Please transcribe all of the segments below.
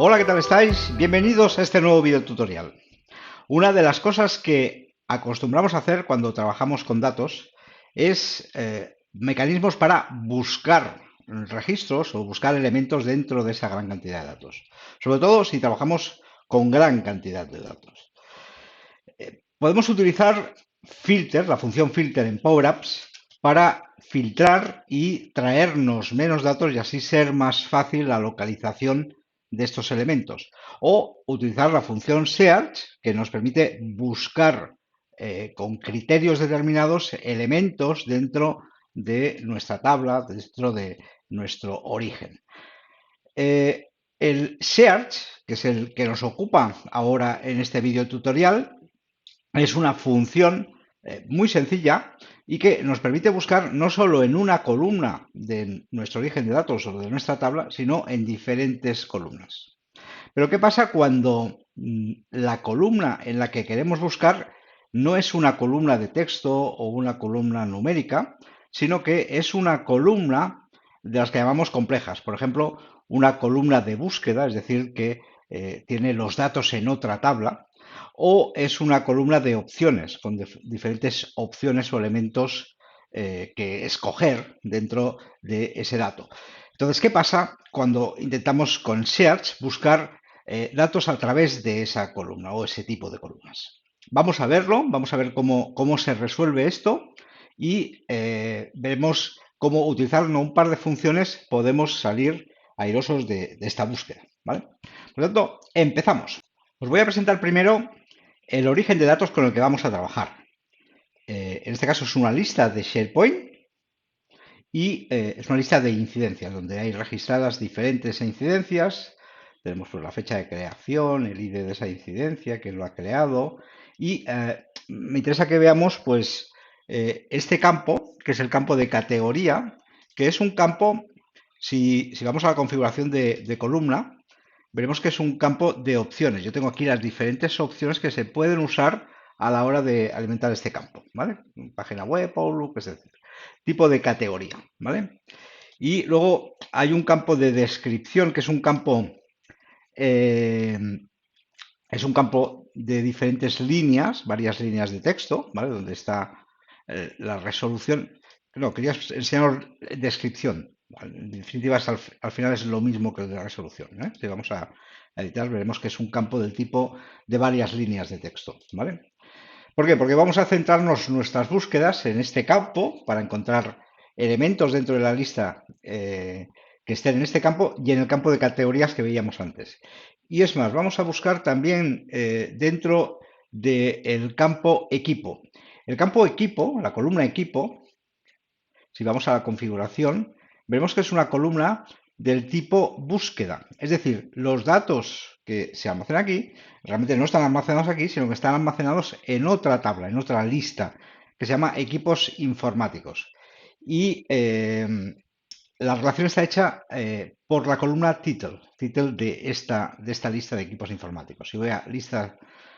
Hola, ¿qué tal estáis? Bienvenidos a este nuevo video tutorial. Una de las cosas que acostumbramos a hacer cuando trabajamos con datos es mecanismos para buscar registros o buscar elementos dentro de esa gran cantidad de datos. Sobre todo si trabajamos con gran cantidad de datos. Podemos utilizar filter, la función filter en Power Apps, para filtrar y traernos menos datos y así ser más fácil la localización de estos elementos. O utilizar la función search, que nos permite buscar con criterios determinados elementos dentro de nuestra tabla, dentro de nuestro origen. El search, que es el que nos ocupa ahora en este video tutorial, es una función muy sencilla y que nos permite buscar no solo en una columna de nuestro origen de datos o de nuestra tabla, sino en diferentes columnas. Pero ¿qué pasa cuando la columna en la que queremos buscar no es una columna de texto o una columna numérica, sino que es una columna de las que llamamos complejas? Por ejemplo, una columna de búsqueda, es decir, que tiene los datos en otra tabla, o es una columna de opciones, con diferentes opciones o elementos que escoger dentro de ese dato. Entonces, ¿qué pasa cuando intentamos con Search buscar datos a través de esa columna o ese tipo de columnas? Vamos a verlo, vamos a ver cómo se resuelve esto y veremos cómo utilizando un par de funciones podemos salir airosos de esta búsqueda, ¿vale? Por lo tanto, empezamos. Os voy a presentar primero el origen de datos con el que vamos a trabajar. En este caso es una lista de SharePoint y es una lista de incidencias donde hay registradas diferentes incidencias. Tenemos pues, la fecha de creación, el ID de esa incidencia, quién lo ha creado. Y me interesa que veamos pues, este campo, que es el campo de categoría, que es un campo, si vamos a la configuración de columna, veremos que es un campo de opciones. Yo tengo aquí las diferentes opciones que se pueden usar a la hora de alimentar este campo, ¿vale? Página web, Outlook, es decir, tipo de categoría, ¿vale? Y luego hay un campo de descripción, que eh, es un campo de diferentes líneas, varias líneas de texto, ¿vale? Donde está la resolución. No, quería enseñaros descripción. En definitiva, al final es lo mismo que la resolución, ¿eh? Si vamos a editar, veremos que es un campo del tipo de varias líneas de texto, ¿vale? ¿Por qué? Porque vamos a centrarnos nuestras búsquedas en este campo para encontrar elementos dentro de la lista que estén en este campo y en el campo de categorías que veíamos antes. Y es más, vamos a buscar también dentro del campo equipo. El campo equipo, la columna equipo, si vamos a la configuración, veremos que es una columna del tipo búsqueda. Es decir, los datos que se almacenan aquí realmente no están almacenados aquí, sino que están almacenados en otra tabla, en otra lista, que se llama equipos informáticos. Y la relación está hecha por la columna title de esta lista de equipos informáticos. Si voy a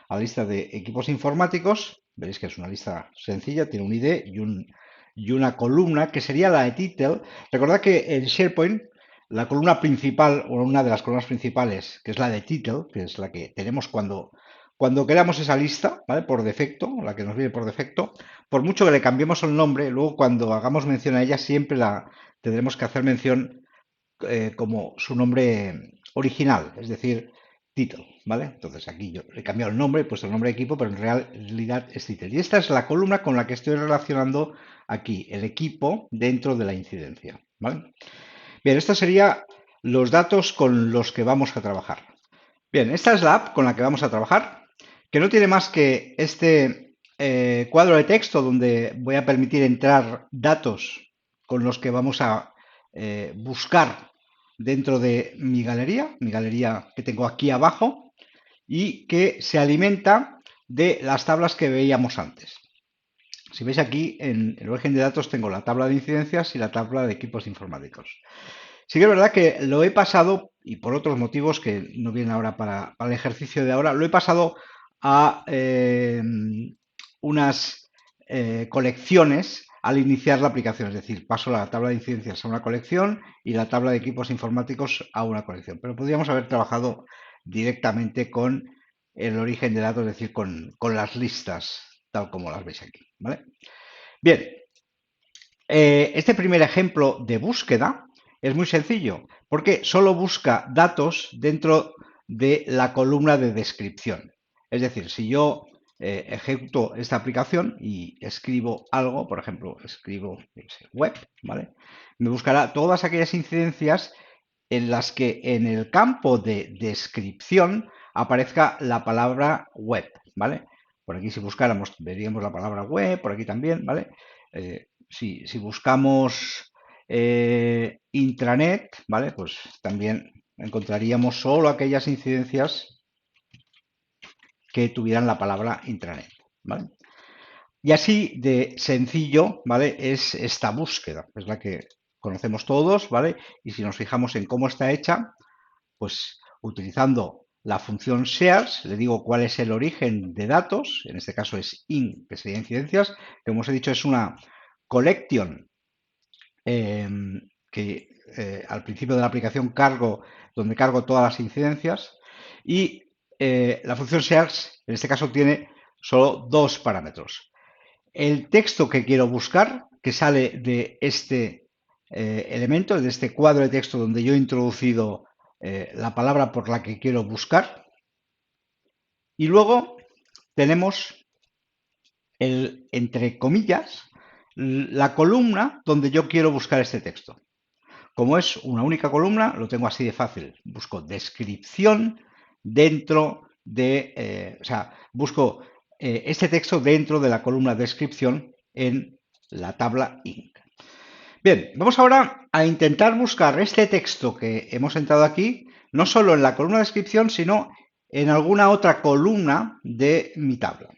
la lista de equipos informáticos, veréis que es una lista sencilla, tiene un ID y una columna que sería la de title. Recordad que en SharePoint la columna principal o una de las columnas principales, que es la de title, que es la que tenemos cuando creamos esa lista, ¿vale? Por defecto, la que nos viene por defecto, por mucho que le cambiemos el nombre, luego cuando hagamos mención a ella siempre la tendremos que hacer mención como su nombre original, es decir, title, ¿vale? Entonces aquí yo le he cambiado el nombre, he puesto el nombre de equipo, pero en realidad es title. Y esta es la columna con la que estoy relacionando aquí, el equipo dentro de la incidencia, ¿vale? Bien, estos serían los datos con los que vamos a trabajar. Bien, esta es la app con la que vamos a trabajar, que no tiene más que este cuadro de texto donde voy a permitir entrar datos con los que vamos a buscar dentro de mi galería que tengo aquí abajo y que se alimenta de las tablas que veíamos antes. Si veis aquí en el origen de datos tengo la tabla de incidencias y la tabla de equipos informáticos. Sí que es verdad que lo he pasado, y por otros motivos que no vienen ahora para el ejercicio de ahora, lo he pasado a unas colecciones al iniciar la aplicación. Es decir, paso la tabla de incidencias a una colección y la tabla de equipos informáticos a una colección. Pero podríamos haber trabajado directamente con el origen de datos, es decir, con las listas, tal como las veis aquí, ¿vale? Bien, este primer ejemplo de búsqueda es muy sencillo, porque solo busca datos dentro de la columna de descripción. Es decir, si yo ejecuto esta aplicación y escribo algo, por ejemplo, escribo web, ¿vale? Me buscará todas aquellas incidencias en las que en el campo de descripción aparezca la palabra web, ¿vale? Por aquí si buscáramos veríamos la palabra web, por aquí también, ¿vale? Si buscamos intranet, ¿vale? Pues también encontraríamos solo aquellas incidencias que tuvieran la palabra intranet, ¿vale? Y así de sencillo, ¿vale? Es esta búsqueda, es la que conocemos todos, ¿vale? Y si nos fijamos en cómo está hecha, pues utilizando la función shares, le digo cuál es el origen de datos, en este caso es in, que sería incidencias, que como os he dicho es una collection que al principio de la aplicación donde cargo todas las incidencias, y la función shares en este caso tiene solo dos parámetros. El texto que quiero buscar, que sale de este elemento, de este cuadro de texto donde yo he introducido la palabra por la que quiero buscar. Y luego tenemos entre comillas, la columna donde yo quiero buscar este texto. Como es una única columna, lo tengo así de fácil. Busco descripción dentro de, busco este texto dentro de la columna descripción en la tabla INC. Bien, vamos ahora a intentar buscar este texto que hemos entrado aquí, no solo en la columna descripción, sino en alguna otra columna de mi tabla.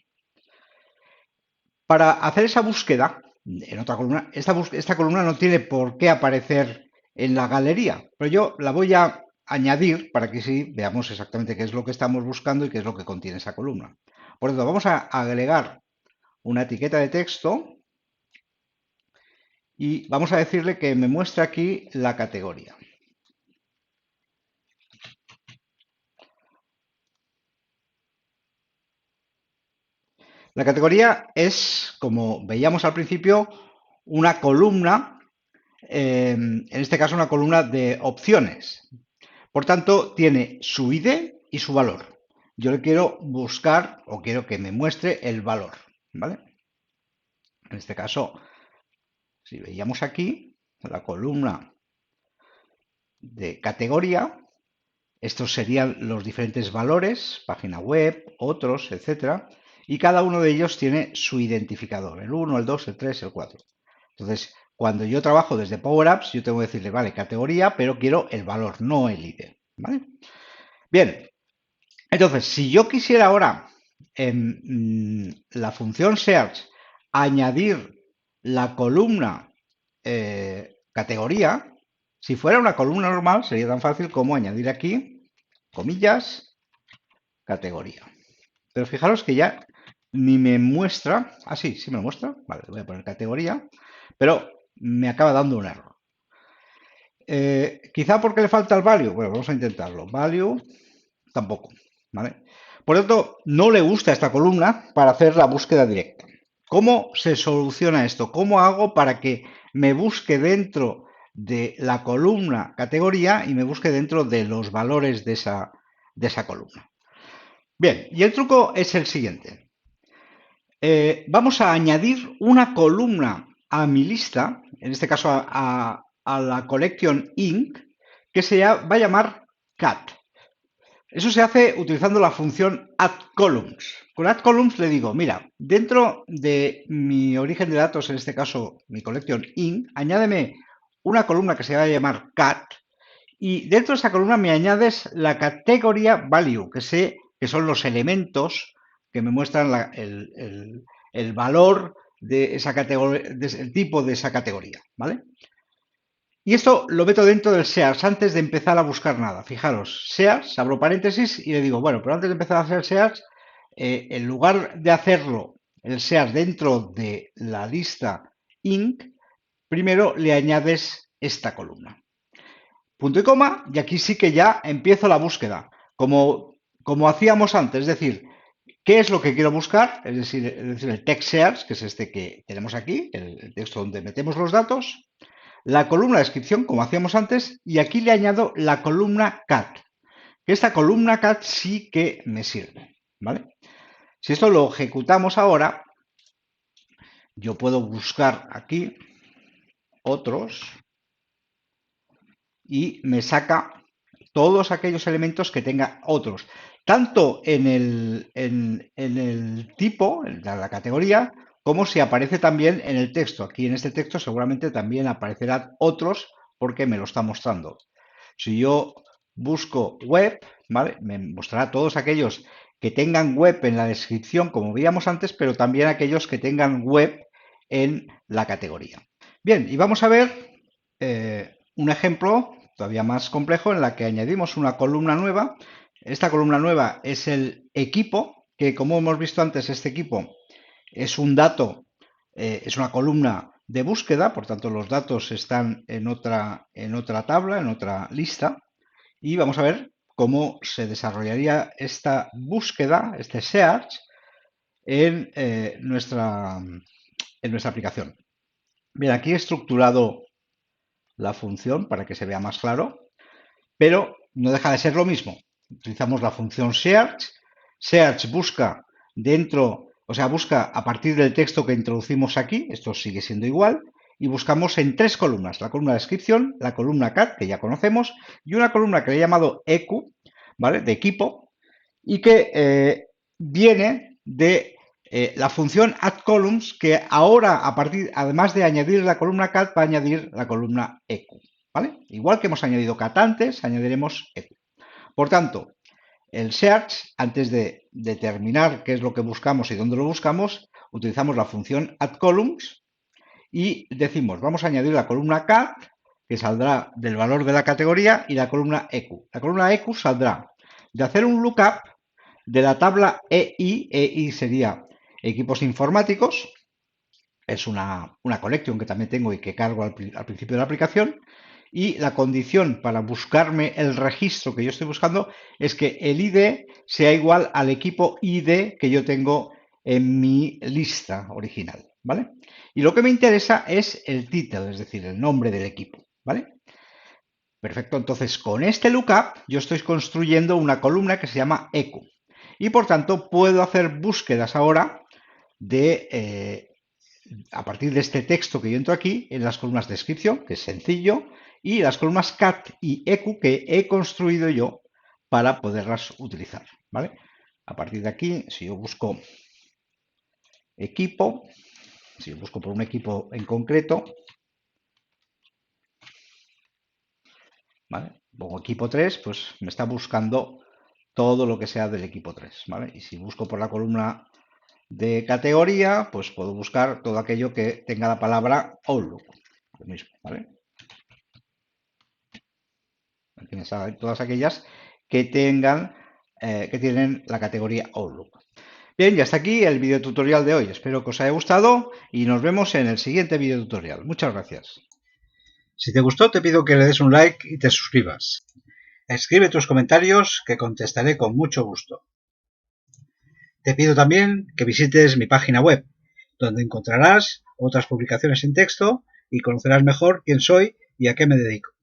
Para hacer esa búsqueda en otra columna, esta columna no tiene por qué aparecer en la galería, pero yo la voy a añadir para que sí veamos exactamente qué es lo que estamos buscando y qué es lo que contiene esa columna. Por lo tanto, vamos a agregar una etiqueta de texto y vamos a decirle que me muestre aquí la categoría. La categoría es, como veíamos al principio, una columna, en este caso una columna de opciones. Por tanto, tiene su ID y su valor. Yo le quiero buscar o quiero que me muestre el valor, ¿vale? En este caso, si veíamos aquí la columna de categoría, estos serían los diferentes valores, página web, otros, etcétera, y cada uno de ellos tiene su identificador, el 1, el 2, el 3, el 4. Entonces, cuando yo trabajo desde Power Apps, yo tengo que decirle, vale, categoría, pero quiero el valor, no el ID, ¿vale? Bien, entonces, si yo quisiera ahora en la función search añadir la columna categoría, si fuera una columna normal sería tan fácil como añadir aquí, comillas, categoría. Pero fijaros que ya ni me muestra, sí me lo muestra, vale, voy a poner categoría, pero me acaba dando un error. Quizá porque le falta el value, bueno, vamos a intentarlo, value, tampoco, ¿vale? Por lo tanto, no le gusta esta columna para hacer la búsqueda directa. ¿Cómo se soluciona esto? ¿Cómo hago para que me busque dentro de la columna categoría y me busque dentro de los valores de esa columna? Bien, y el truco es el siguiente. Vamos a añadir una columna a mi lista, en este caso a la collection inc, que va a llamar cat. Eso se hace utilizando la función addColumns. Con addColumns le digo, mira, dentro de mi origen de datos, en este caso mi collection in, añádeme una columna que se va a llamar cat y dentro de esa columna me añades la categoría value, que son los elementos que me muestran el valor de esa categoría, el tipo de esa categoría, ¿vale? Y esto lo meto dentro del SEARS antes de empezar a buscar nada. Fijaros, SEARS, abro paréntesis y le digo, bueno, pero antes de empezar a hacer SEARS, en lugar de hacerlo, el SEARS dentro de la lista inc, primero le añades esta columna. Punto y coma, y aquí sí que ya empiezo la búsqueda, como hacíamos antes, es decir, ¿qué es lo que quiero buscar? Es decir, el text search, que es este que tenemos aquí, el texto donde metemos los datos, la columna de descripción, como hacíamos antes, y aquí le añado la columna cat, que esta columna cat sí que me sirve, ¿vale? Si esto lo ejecutamos ahora, yo puedo buscar aquí otros y me saca todos aquellos elementos que tenga otros, tanto en el tipo, en la categoría, como si aparece también en el texto. Aquí en este texto seguramente también aparecerán otros porque me lo está mostrando. Si yo busco web, ¿vale? Me mostrará todos aquellos que tengan web en la descripción, como veíamos antes, pero también aquellos que tengan web en la categoría. Bien, y vamos a ver un ejemplo todavía más complejo en la que añadimos una columna nueva. Esta columna nueva es el equipo, que como hemos visto antes, este equipo es un dato, es una columna de búsqueda, por tanto los datos están en otra tabla, en otra lista, y vamos a ver cómo se desarrollaría esta búsqueda, este search, en nuestra aplicación. Bien, aquí he estructurado la función para que se vea más claro, pero no deja de ser lo mismo. Utilizamos la función search. Search busca dentro, o sea, busca a partir del texto que introducimos aquí, esto sigue siendo igual, y buscamos en tres columnas, la columna de descripción, la columna cat, que ya conocemos, y una columna que le he llamado eq, ¿vale? De equipo, y que viene de la función addColumns, que ahora, además de añadir la columna cat, va a añadir la columna eq, ¿vale? Igual que hemos añadido cat antes, añadiremos eq. Por tanto, el search, antes de determinar qué es lo que buscamos y dónde lo buscamos, utilizamos la función addColumns y decimos, vamos a añadir la columna cat, que saldrá del valor de la categoría, y la columna eq. La columna eq saldrá de hacer un lookup de la tabla EI sería equipos informáticos, es una collection que también tengo y que cargo al principio de la aplicación, y la condición para buscarme el registro que yo estoy buscando es que el ID sea igual al equipo ID que yo tengo en mi lista original, ¿vale? Y lo que me interesa es el título, es decir, el nombre del equipo, ¿vale? Perfecto, entonces con este lookup yo estoy construyendo una columna que se llama eq y por tanto puedo hacer búsquedas ahora de a partir de este texto que yo entro aquí en las columnas de descripción, que es sencillo, y las columnas cat y eq que he construido yo para poderlas utilizar, ¿vale? A partir de aquí, si yo busco equipo, si yo busco por un equipo en concreto, ¿vale? Pongo equipo 3, pues me está buscando todo lo que sea del equipo 3, ¿vale? Y si busco por la columna de categoría, pues puedo buscar todo aquello que tenga la palabra Outlook, lo mismo, ¿vale? Aquí me salen todas aquellas que tengan, que tienen la categoría Outlook. Bien, y hasta aquí el video tutorial de hoy. Espero que os haya gustado y nos vemos en el siguiente video tutorial. Muchas gracias. Si te gustó, te pido que le des un like y te suscribas. Escribe tus comentarios que contestaré con mucho gusto. Te pido también que visites mi página web, donde encontrarás otras publicaciones en texto y conocerás mejor quién soy y a qué me dedico.